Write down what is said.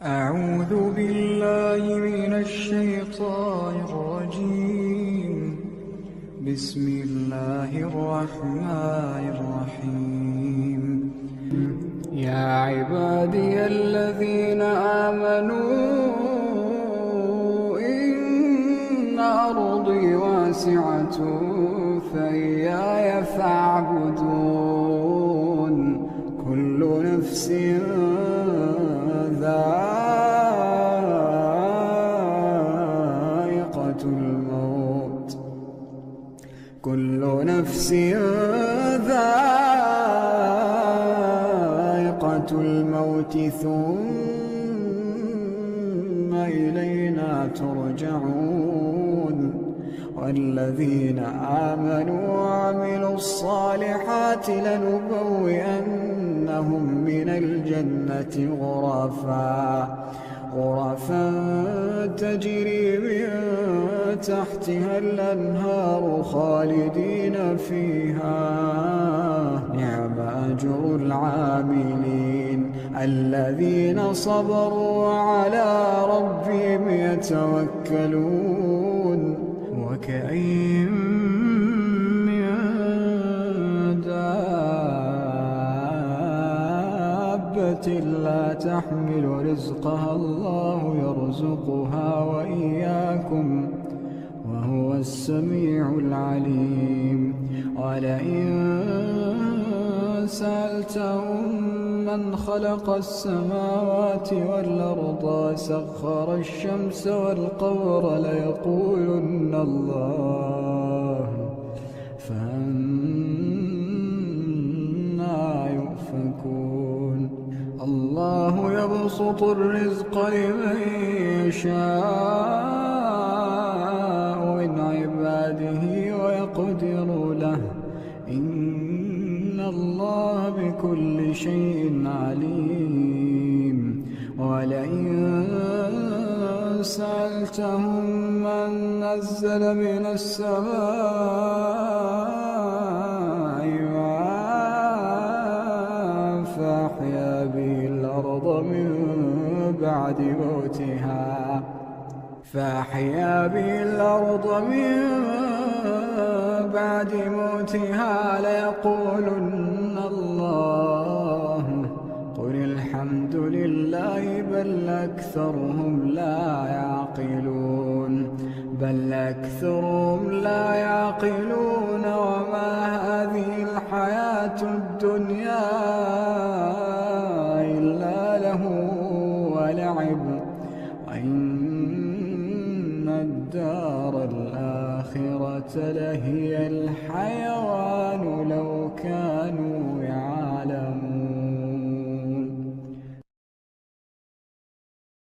أعوذ بالله من الشيطان الرجيم. بسم الله الرحمن الرحيم. يا عبادي الذين آمنوا إن أرضي واسعة فإياي فاعبدون. كل نفس ذائقة الموت، كل نفس ذائقة الموت ثم إلينا ترجعون. والذين آمنوا وعملوا الصالحات لنبوئنهم من الجنة غرفا تجري من تحتها الأنهار خالدين فيها. نعم أجر العاملين الذين صبروا وعلى ربهم يتوكلون. وكأين من دابة لا تحمل رزقها الله يرزقها وإياكم وهو السميع العليم. ولئن سألتهم من خلق السماوات والأرض وسخر الشمس والقمر ليقولن الله، فأنى يؤفكون. الله يبسط الرزق لمن يشاء من عباده ويقدر له، إن الله بكل شيء عليم. ولئن سألتهم من نزل من السماء ماء فأحيا به الأرض من بعد موتها ليقولن الله. قل الحمد لله بل أكثرهم لا يعقلون. وما هذه الحياة الدنيا إلا له ولعب، وإن الدار الآخرة لهي الحيوان لو كانوا